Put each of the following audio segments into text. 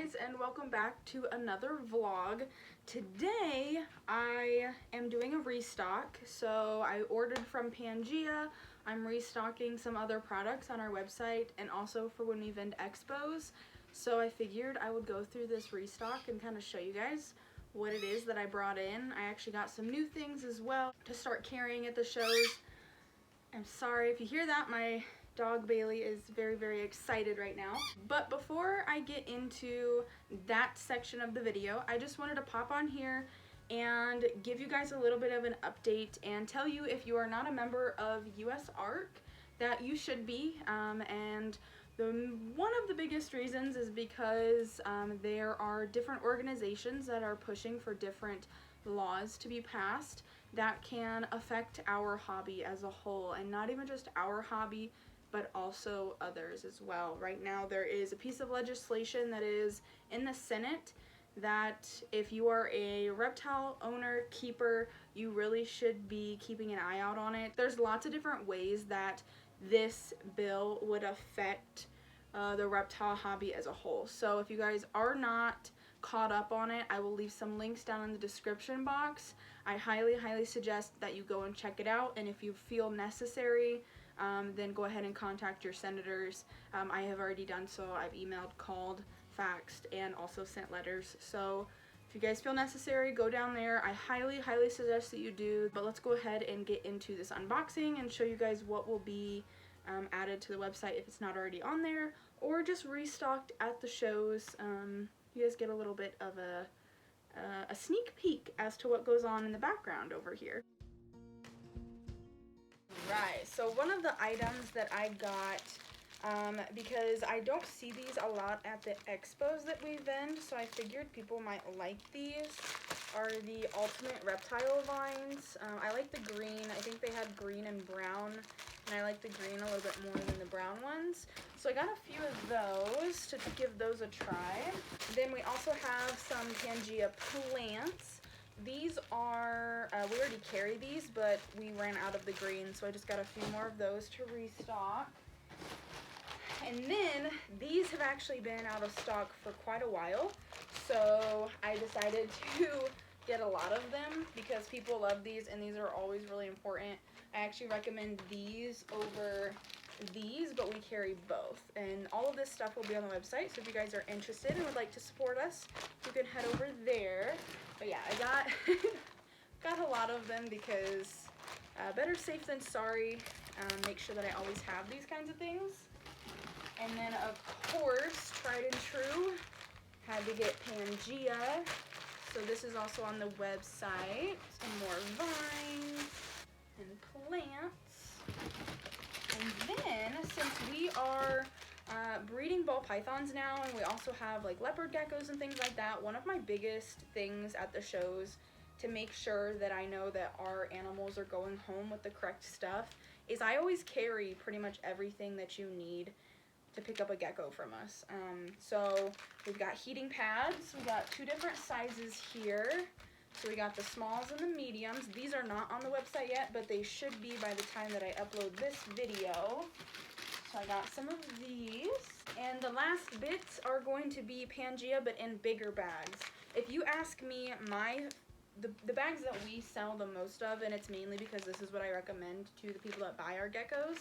guys, and welcome back to another vlog. Today I am doing a restock. So I ordered from Pangaea. I'm restocking some other products on our website and also for when we vend expos. So I figured I would go through this restock and kind of show you guys what it is that I brought in. I actually got some new things as well to start carrying at the shows. I'm sorry if you hear that, my dog Bailey is very excited right now. But before I get into that section of the video, I just wanted to pop on here and give you guys a little bit of an update and tell you, if you are not a member of USARK, that you should be. And one of the biggest reasons is because there are different organizations that are pushing for different laws to be passed that can affect our hobby as a whole, and not even just our hobby, but also others as well. Right now there is a piece of legislation that is in the Senate that if you are a reptile owner, keeper, you really should be keeping an eye out on it. There's lots of different ways that this bill would affect the reptile hobby as a whole. So if you guys are not caught up on it, I will leave some links down in the description box. I highly suggest that you go and check it out, and if you feel necessary, then go ahead and contact your senators. I have already done so. I've emailed, called, faxed, and also sent letters. So if you guys feel necessary, go down there. I highly suggest that you do. But let's go ahead and get into this unboxing and show you guys what will be added to the website if it's not already on there, or just restocked at the shows. You guys get a little bit of a sneak peek as to what goes on in the background over here. Right, so one of the items that I got, because I don't see these a lot at the expos that we vend, so I figured people might like these, are the ultimate reptile vines. I like the green. I think they had green and brown, and I like the green a little bit more than the brown ones. So I got a few of those to give those a try. Then we also have some Pangaea plants. These are, we already carry these, but we ran out of the green, so I just got a few more of those to restock. And then these have actually been out of stock for quite a while, so I decided to get a lot of them because people love these, and these are always really important. I actually recommend these over these, but we carry both, and all of this stuff will be on the website, so if you guys are interested and would like to support us, you can head over there. But yeah, I got a lot of them because better safe than sorry. Make sure that I always have these kinds of things. And then of course, tried and true, had to get Pangaea. So this is also on the website. Some more vines and plants. And then, since we are breeding ball pythons now, and we also have like leopard geckos and things like that, one of my biggest things at the shows to make sure that I know that our animals are going home with the correct stuff is I always carry pretty much everything that you need to pick up a gecko from us. So we've got heating pads. We got two different sizes here. So we got the smalls and the mediums. These are not on the website yet, but they should be by the time that I upload this video. So I got some of these. And the last bits are going to be Pangaea, but in bigger bags. If you ask me, the bags that we sell the most of, and it's mainly because this is what I recommend to the people that buy our geckos,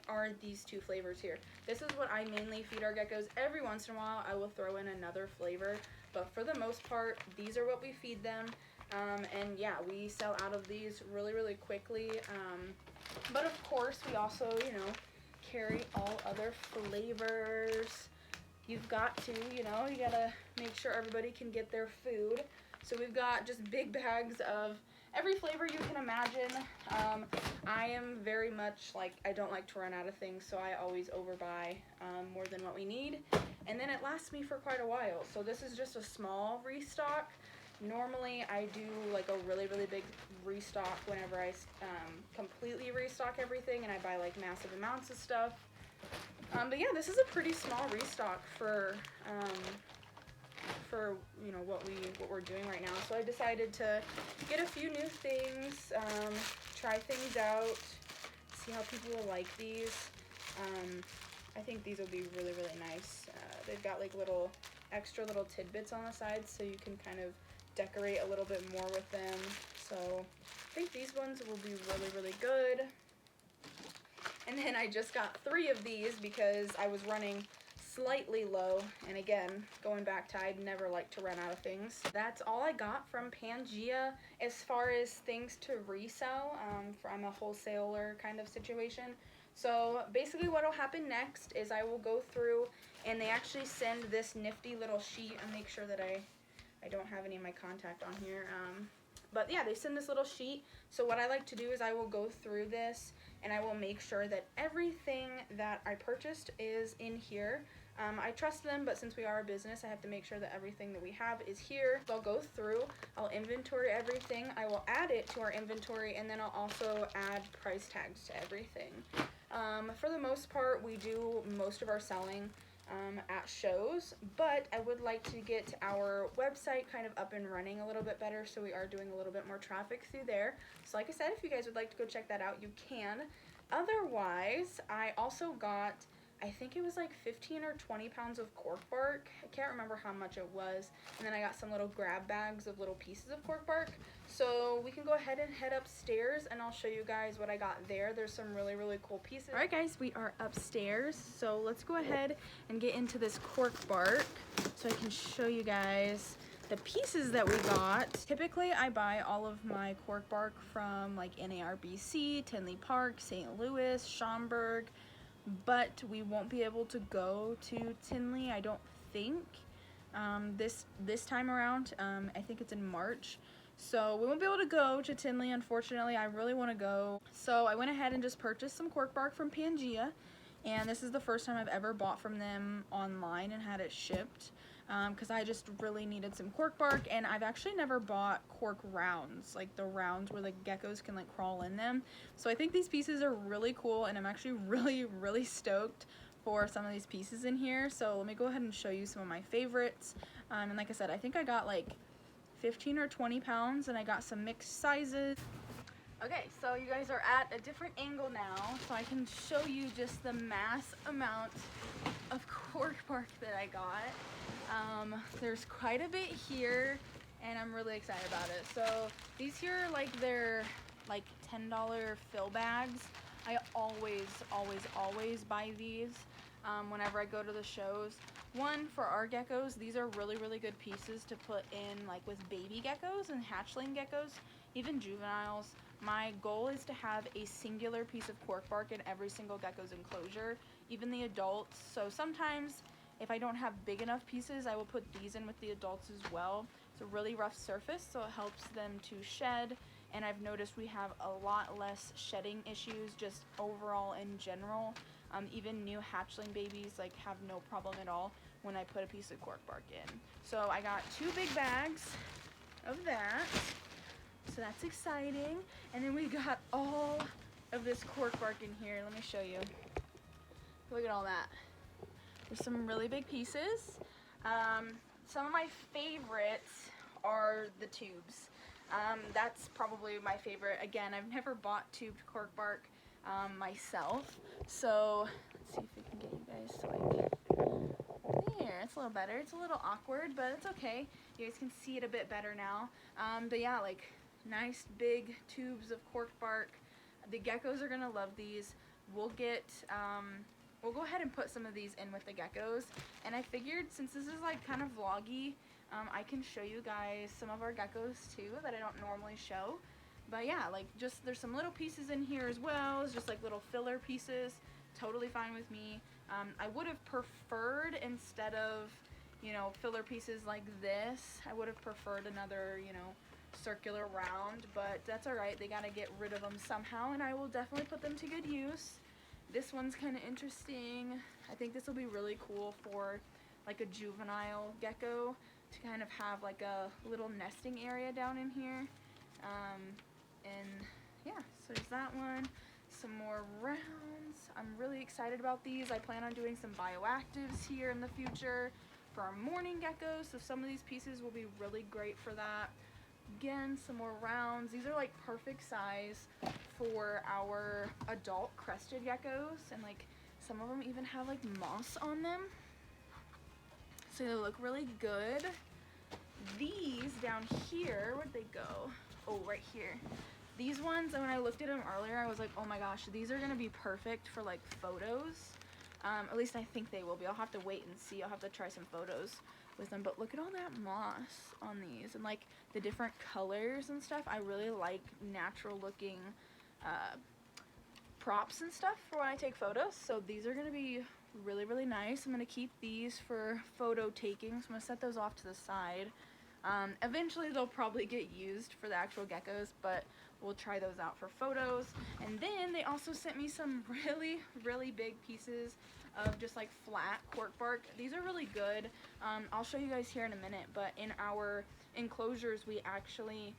are these two flavors here. This is what I mainly feed our geckos. Every once in a while I will throw in another flavor, but for the most part these are what we feed them. And yeah, we sell out of these really quickly. But of course we also, you know, carry all other flavors. You've got to, you know, you gotta make sure everybody can get their food. So we've got just big bags of every flavor you can imagine. I am very much like, I don't like to run out of things, so I always overbuy more than what we need. And then it lasts me for quite a while. So this is just a small restock. Normally I do like a really big restock whenever I completely restock everything and I buy like massive amounts of stuff. But yeah, this is a pretty small restock for you know what we're doing right now. So I decided to get a few new things, try things out, see how people will like these. I think these will be really nice. They've got like little extra little tidbits on the sides so you can kind of decorate a little bit more with them. So I think these ones will be really, really good. And then I just got 3 of these because I was running slightly low, and again, going back to I'd never like to run out of things. That's all I got from Pangaea as far as things to resell. I'm a wholesaler kind of situation. So basically what will happen next is I will go through, and they actually send this nifty little sheet, and make sure that I don't have any of my contact on here. But yeah, they send this little sheet. So what I like to do is I will go through this, and I will make sure that everything that I purchased is in here. I trust them, but since we are a business, I have to make sure that everything that we have is here. So I'll go through, I'll inventory everything, I will add it to our inventory, and then I'll also add price tags to everything. For the most part, we do most of our selling at shows, but I would like to get our website kind of up and running a little bit better, so we are doing a little bit more traffic through there. So like I said, if you guys would like to go check that out, you can. Otherwise, I also got, I think it was like 15 or 20 pounds of cork bark. I can't remember how much it was. And then I got some little grab bags of little pieces of cork bark. So we can go ahead and head upstairs, and I'll show you guys what I got there. There's some really, really cool pieces. All right, guys, we are upstairs. So let's go ahead and get into this cork bark so I can show you guys the pieces that we got. Typically, I buy all of my cork bark from like NARBC, Tinley Park, St. Louis, Schaumburg, but we won't be able to go to Tinley, I don't think, this time around. I think it's in March. So we won't be able to go to Tinley, unfortunately. I really want to go. So I went ahead and just purchased some cork bark from Pangaea, and this is the first time I've ever bought from them online and had it shipped, because I just really needed some cork bark. And I've actually never bought cork rounds, like the rounds where the geckos can like crawl in them. So I think these pieces are really cool, and I'm actually really, really stoked for some of these pieces in here. So let me go ahead and show you some of my favorites. And like I said, I think I got like 15 or 20 pounds, and I got some mixed sizes. Okay, so you guys are at a different angle now, so I can show you just the mass amount of cork bark that I got. There's quite a bit here, and I'm really excited about it. So these here are like they're like $10 fill bags. I always buy these whenever I go to the shows. One, for our geckos, these are really, really good pieces to put in like with baby geckos and hatchling geckos, even juveniles. My goal is to have a singular piece of cork bark in every single gecko's enclosure, even the adults. So sometimes if I don't have big enough pieces, I will put these in with the adults as well. It's a really rough surface, so it helps them to shed, and I've noticed we have a lot less shedding issues just overall in general. Even new hatchling babies like have no problem at all when I put a piece of cork bark in. So I got 2 big bags of that, so that's exciting. And then we got all of this cork bark in here. Let me show you. Look at all that. There's some really big pieces. Some of my favorites are the tubes. That's probably my favorite. Again, I've never bought tubed cork bark myself, so let's see if we can get you guys to like there. It's a little better. It's a little awkward, but it's okay. You guys can see it a bit better now. But yeah, like nice big tubes of cork bark. The geckos are gonna love these. We'll go ahead and put some of these in with the geckos, and I figured since this is like kind of vloggy, I can show you guys some of our geckos too that I don't normally show. But yeah, like just there's some little pieces in here as well. It's just like little filler pieces. Totally fine with me. I would have preferred, instead of, you know, filler pieces like this, I would have preferred another, you know, circular round, but that's alright. They gotta get rid of them somehow, and I will definitely put them to good use. This one's kind of interesting. I think this will be really cool for like a juvenile gecko to kind of have like a little nesting area down in here. And yeah, so there's that one. Some more rounds. I'm really excited about these. I plan on doing some bioactives here in the future for our morning geckos, so some of these pieces will be really great for that. Again, some more rounds. These are like perfect size for our adult crested geckos, and like some of them even have like moss on them. So they look really good. These down here, where'd they go? Oh, right here. These ones, when I looked at them earlier, I was like, oh my gosh, these are gonna be perfect for like photos. At least I think they will be. I'll have to wait and see. I'll have to try some photos with them. But look at all that moss on these and like the different colors and stuff. I really like natural looking props and stuff for when I take photos. So these are gonna be really, really nice. I'm gonna keep these for photo taking. So I'm gonna set those off to the side. Eventually they'll probably get used for the actual geckos, but we'll try those out for photos. And then they also sent me some really, really big pieces of just like flat cork bark. These are really good. I'll show you guys here in a minute, but in our enclosures we actually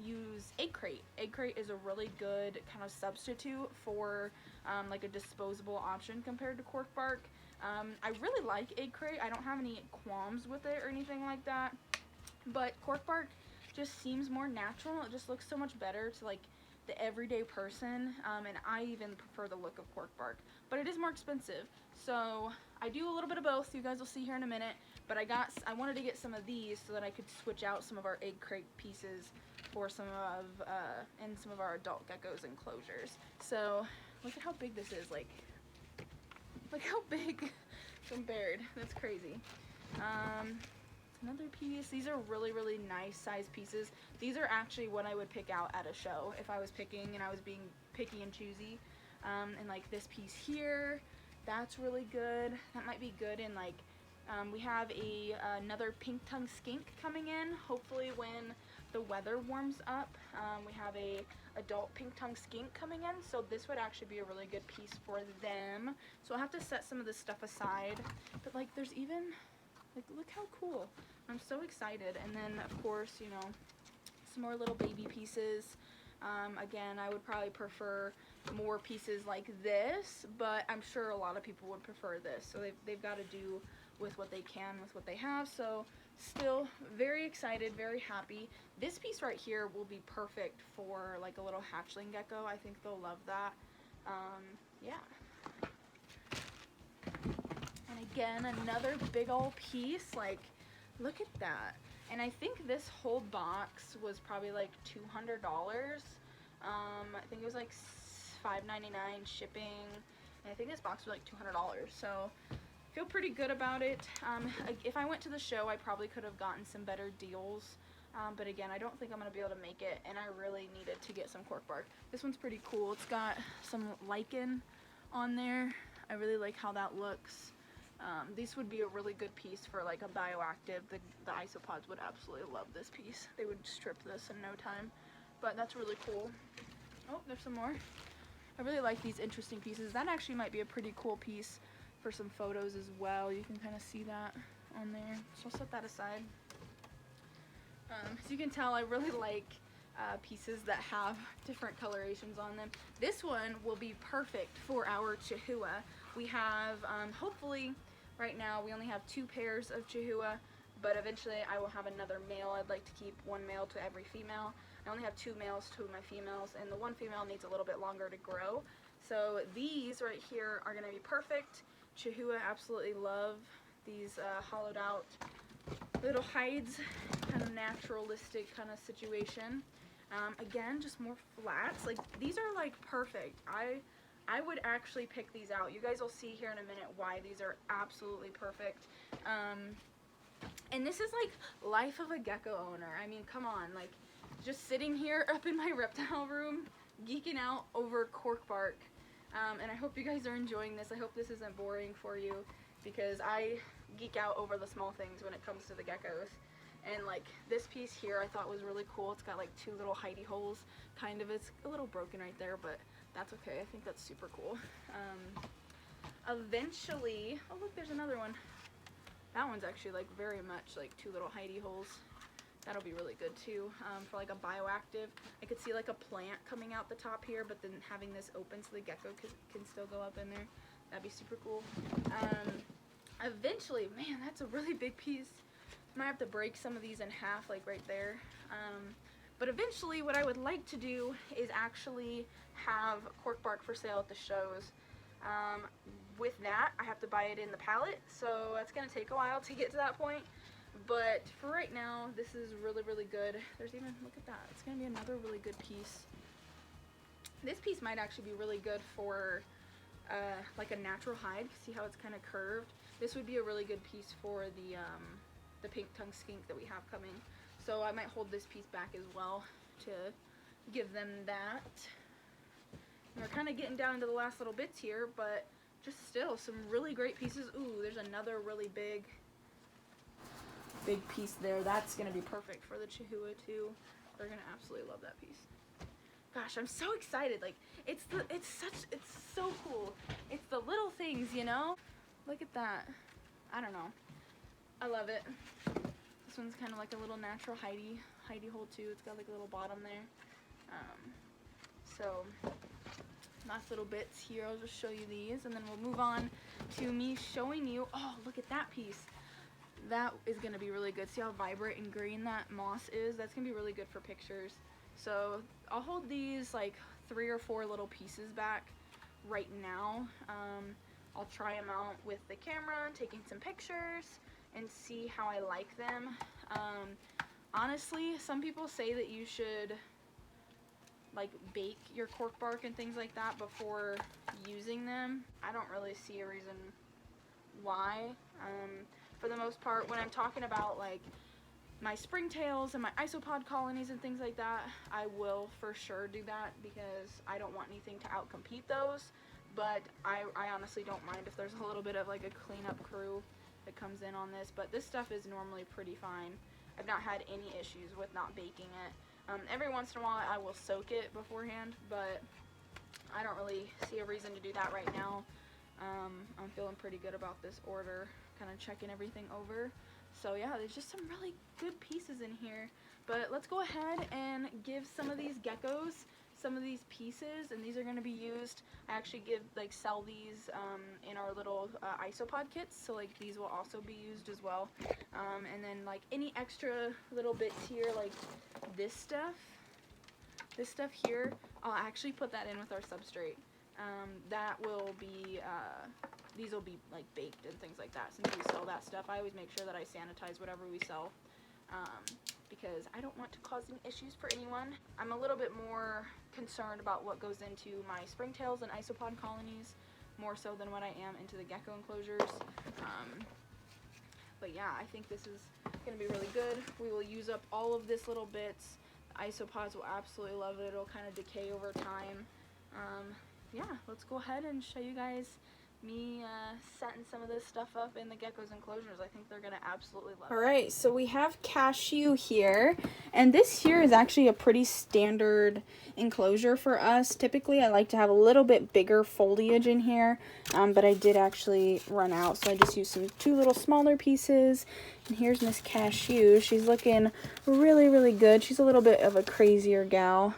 use egg crate. Egg crate is a really good kind of substitute for like a disposable option compared to cork bark. I really like egg crate. I don't have any qualms with it or anything like that, but cork bark just seems more natural. It just looks so much better to like the everyday person, and I even prefer the look of cork bark, but it is more expensive. So I do a little bit of both. You guys will see here in a minute, but I wanted to get some of these so that I could switch out some of our egg crate pieces for some of our adult geckos enclosures. So look at how big this is. Like, look how big compared. That's crazy. Another piece. These are really, really nice size pieces. These are actually what I would pick out at a show if I was picking and I was being picky and choosy. And like this piece here, that's really good. That might be good in like, we have another pink tongue skink coming in, hopefully when the weather warms up. We have a adult pink tongue skink coming in, so this would actually be a really good piece for them. So I'll have to set some of this stuff aside, but like there's even, like, look how cool. I'm so excited. And then of course, you know, some more little baby pieces. Again, I would probably prefer more pieces like this, but I'm sure a lot of people would prefer this. So they've got to do with what they can with what they have. So still very excited, very happy. This piece right here will be perfect for like a little hatchling gecko. I think they'll love that. Yeah. And again, another big old piece. Like, look at that. And I think this whole box was probably like $200. I think it was like $5.99 shipping. And I think this box was like $200. So feel pretty good about it. If I went to the show, I probably could have gotten some better deals. But again, I don't think I'm going to be able to make it, and I really needed to get some cork bark. This one's pretty cool. It's got some lichen on there. I really like how that looks. These would be a really good piece for like a bioactive. The isopods would absolutely love this piece. They would strip this in no time. But that's really cool. Oh, there's some more. I really like these interesting pieces. That actually might be a pretty cool piece for some photos as well. You can kind of see that on there. So I'll set that aside. As you can tell, I really like pieces that have different colorations on them. This one will be perfect for our Chihuahua. We have, hopefully, right now we only have 2 pairs of Chihuahua, but eventually I will have another male. I'd like to keep 1 male to every female. I only have 2 males to my females, and the 1 female needs a little bit longer to grow. So these right here are going to be perfect. Chihuahua absolutely love these hollowed out little hides, kind of naturalistic kind of situation. Again, just more flats. Like, these are like perfect. I would actually pick these out. You guys will see here in a minute why these are absolutely perfect. And this is like life of a gecko owner. I mean, come on, like just sitting here up in my reptile room, geeking out over cork bark. And I hope you guys are enjoying this. I hope this isn't boring for you, because I geek out over the small things when it comes to the geckos. And like this piece here I thought was really cool. It's got like 2 little hidey holes, kind of. It's a little broken right there, but that's okay. I think that's super cool. Eventually, oh look, there's another one. That one's actually like very much like 2 little hidey holes. That'll be really good too, for like a bioactive. I could see like a plant coming out the top here, but then having this open so the gecko can still go up in there. That'd be super cool. Eventually, man, that's a really big piece. Might have to break some of these in half, like right there. But eventually, what I would like to do is actually have cork bark for sale at the shows. with that, I have to buy it in the pallet, so that's going to take a while to get to that point. But for right now, this is really, really good. There's even, look at that, it's going to be another really good piece. This piece might actually be really good for like a natural hide. See how it's kind of curved? This would be a really good piece for the pink tongue skink that we have coming. So I might hold this piece back as well to give them that. And we're kind of getting down to the last little bits here, but just still some really great pieces. Ooh, there's another really big piece there. That's gonna be perfect for the Chihuahua too. They're gonna absolutely love that piece. Gosh, I'm so excited. Like, it's so cool. It's the little things, you know? Look at that. I don't know. I love it. This one's kind of like a little natural hidey hole too. It's got like a little bottom there. So last little bits here. I'll just show you these, and then we'll move on to me showing you. Oh, look at that piece. That is going to be really good. See how vibrant and green that moss is? That's going to be really good for pictures. So I'll hold these like 3 or 4 little pieces back right now. I'll try them out with the camera, taking some pictures, and see how I like them. Honestly, some people say that you should like bake your cork bark and things like that before using them. I don't really see a reason why. For the most part, when I'm talking about like my springtails and my isopod colonies and things like that, I will for sure do that because I don't want anything to outcompete those. But I honestly don't mind if there's a little bit of like a cleanup crew that comes in on this. But this stuff is normally pretty fine. I've not had any issues with not baking it. Every once in a while I will soak it beforehand, but I don't really see a reason to do that right now. I'm feeling pretty good about this order, kind of checking everything over. So yeah, there's just some really good pieces in here. But let's go ahead and give some of these geckos some of these pieces, and these are going to be used. I actually sell these in our little isopod kits, so like these will also be used as well. And then like any extra little bits here, like this stuff here, I'll actually put that in with our substrate. That will be these will be like baked and things like that. Since we sell that stuff, I always make sure that I sanitize whatever we sell, because I don't want to cause any issues for anyone. I'm a little bit more concerned about what goes into my springtails and isopod colonies, more so than what I am into the gecko enclosures. But yeah, I think this is going to be really good. We will use up all of this little bits. The isopods will absolutely love it. It'll kind of decay over time. Yeah, let's go ahead and show you guys me setting some of this stuff up in the gecko's enclosures. I think they're going to absolutely love it. Alright, so we have Cashew here, and this here is actually a pretty standard enclosure for us. Typically I like to have a little bit bigger foliage in here, but I did actually run out, so I just used some 2 little smaller pieces. And here's Miss Cashew. She's looking really, really good. She's a little bit of a crazier gal,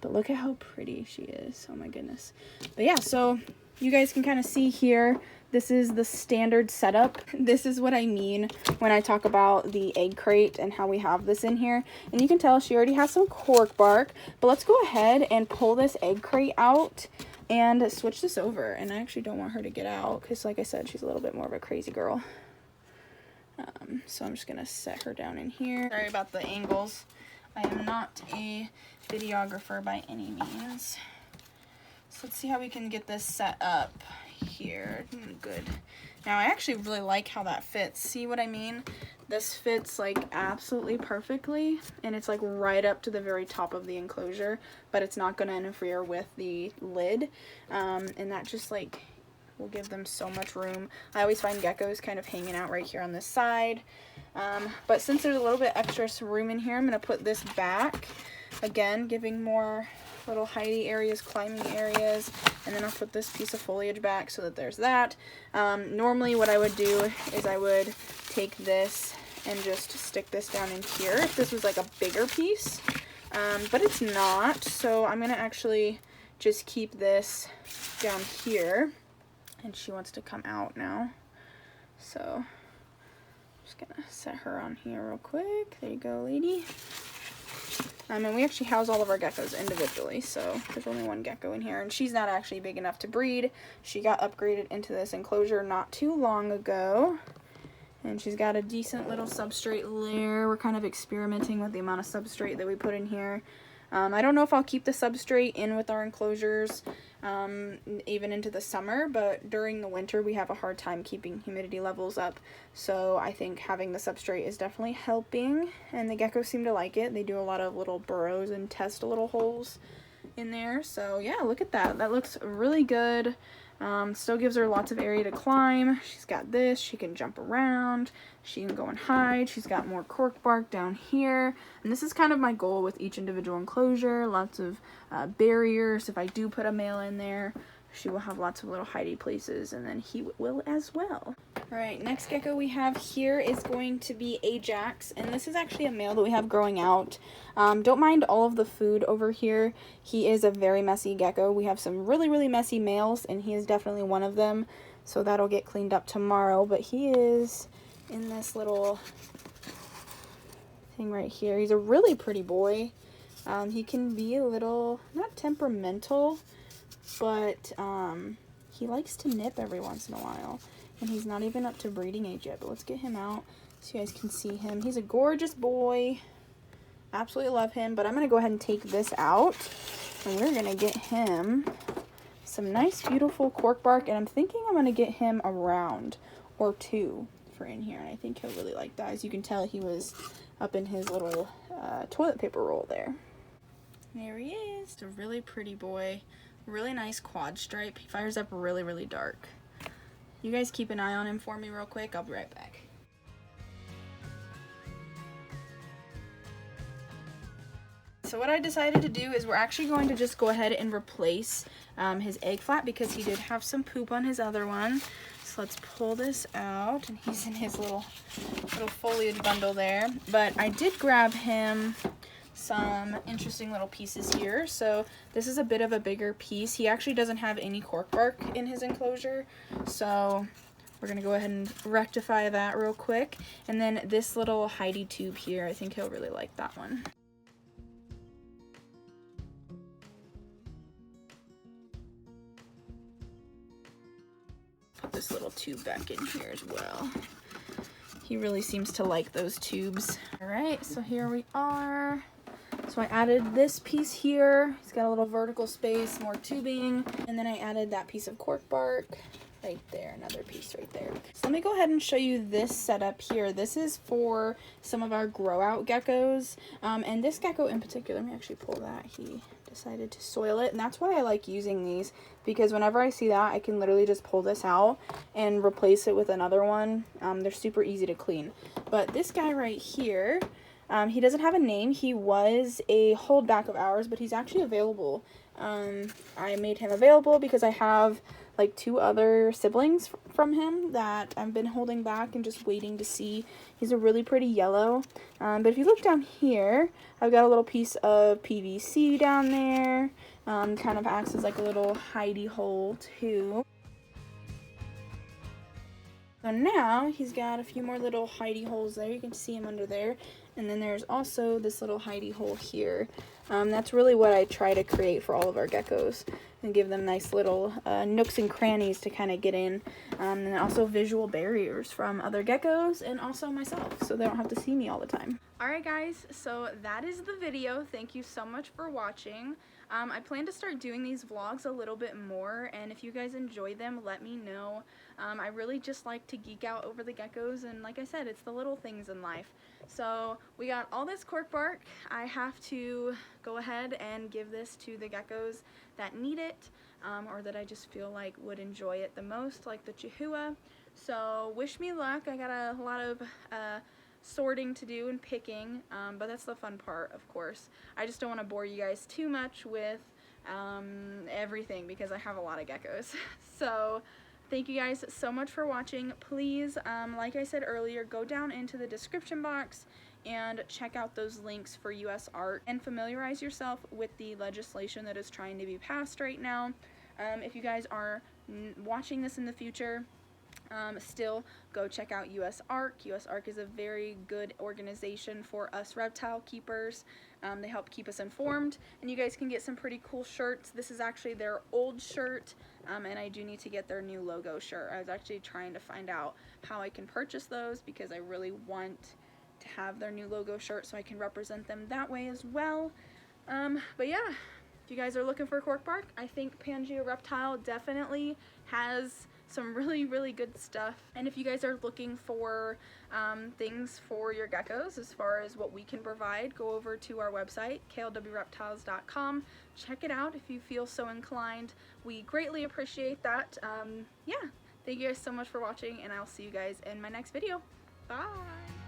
but look at how pretty she is. Oh my goodness. But yeah, so you guys can kind of see here, this is the standard setup. This is what I mean when I talk about the egg crate and how we have this in here. And you can tell she already has some cork bark, but let's go ahead and pull this egg crate out and switch this over. And I actually don't want her to get out because, like I said, she's a little bit more of a crazy girl. So I'm just gonna set her down in here. Sorry about the angles. I am not a videographer by any means. So let's see how we can get this set up here. Good. Now I actually really like how that fits. See what I mean? This fits like absolutely perfectly, and it's like right up to the very top of the enclosure, but it's not going to interfere with the lid. And that just like will give them so much room. I always find geckos kind of hanging out right here on this side. But since there's a little bit extra room in here, I'm going to put this back. Again, giving more little hidey areas, climbing areas, and then I'll put this piece of foliage back so that there's that. Normally what I would do is I would take this and just stick this down in here if this was like a bigger piece, but it's not, so I'm gonna actually just keep this down here. And she wants to come out now, so I'm just gonna set her on here real quick. There you go, lady. And we actually house all of our geckos individually, so there's only one gecko in here, and she's not actually big enough to breed. She got upgraded into this enclosure not too long ago, and she's got a decent little substrate layer. We're kind of experimenting with the amount of substrate that we put in here. I don't know if I'll keep the substrate in with our enclosures even into the summer, but during the winter we have a hard time keeping humidity levels up, so I think having the substrate is definitely helping, and the geckos seem to like it. They do a lot of little burrows and test little holes in there, so yeah, look at that. That looks really good. Still gives her lots of area to climb. She's got this, she can jump around, she can go and hide. She's got more cork bark down here, and this is kind of my goal with each individual enclosure. Lots of barriers. If I do put a male in there, she will have lots of little hidey places, and then he will as well. Alright, next gecko we have here is going to be Ajax, and this is actually a male that we have growing out. Don't mind all of the food over here. He is a very messy gecko. We have some really messy males, and he is definitely one of them, so that'll get cleaned up tomorrow, but he is in this little thing right here. He's a really pretty boy. He can be a little, not temperamental, but he likes to nip every once in a while. And he's not even up to breeding age yet, but let's get him out so you guys can see him. He's a gorgeous boy. Absolutely love him, but I'm going to go ahead and take this out, and we're going to get him some nice, beautiful cork bark, and I'm thinking I'm going to get him a round or two for in here, and I think he'll really like that. As you can tell, he was up in his little toilet paper roll there. There he is. It's a really pretty boy. Really nice quad stripe. He fires up really dark. You guys keep an eye on him for me real quick. I'll be right back. So what I decided to do is we're actually going to just go ahead and replace his egg flat, because he did have some poop on his other one. So let's pull this out, and he's in his little foliage bundle there. But I did grab him some interesting little pieces here. So this is a bit of a bigger piece. He actually doesn't have any cork bark in his enclosure, so we're gonna go ahead and rectify that real quick. And then this little hidey tube here, I think he'll really like that one. Put this little tube back in here as well. He really seems to like those tubes. All right, so here we are. So I added this piece here. It's got a little vertical space, more tubing, and then I added that piece of cork bark right there, another piece right there. So let me go ahead and show you this setup here. This is for some of our grow out geckos, and this gecko in particular, let me actually pull that. He decided to soil it, and that's why I like using these, because whenever I see that, I can literally just pull this out and replace it with another one. They're super easy to clean. But this guy right here, he doesn't have a name. He was a holdback of ours, but he's actually available. I made him available because I have like 2 other siblings from him that I've been holding back and just waiting to see. He's a really pretty yellow. But if you look down here, I've got a little piece of PVC down there. Kind of acts as like a little hidey hole too. So now he's got a few more little hidey holes there. You can see him under there. And then there's also this little hidey hole here. That's really what I try to create for all of our geckos, and give them nice little nooks and crannies to kind of get in. And also visual barriers from other geckos and also myself, so they don't have to see me all the time. Alright guys, so that is the video. Thank you so much for watching. I plan to start doing these vlogs a little bit more, and if you guys enjoy them, let me know. I really just like to geek out over the geckos, and like I said, it's the little things in life. So we got all this cork bark. I have to go ahead and give this to the geckos that need it, or that I just feel like would enjoy it the most, like the Chihuahua. So wish me luck. I got a lot of sorting to do and picking, but that's the fun part, of course. I just don't want to bore you guys too much with everything, because I have a lot of geckos. So thank you guys so much for watching. Please, like I said earlier, go down into the description box and check out those links for USARK and familiarize yourself with the legislation that is trying to be passed right now. If you guys are watching this in the future, still go check out USARK. USARK is a very good organization for us reptile keepers. They help keep us informed, and you guys can get some pretty cool shirts. This is actually their old shirt, and I do need to get their new logo shirt. I was actually trying to find out how I can purchase those because I really want to have their new logo shirt so I can represent them that way as well. But yeah, if you guys are looking for Cork Bark, I think Pangaea Reptile definitely has some really good stuff. And if you guys are looking for things for your geckos as far as what we can provide, go over to our website, klwreptiles.com. Check it out if you feel so inclined. We greatly appreciate that. Yeah, thank you guys so much for watching, and I'll see you guys in my next video. Bye!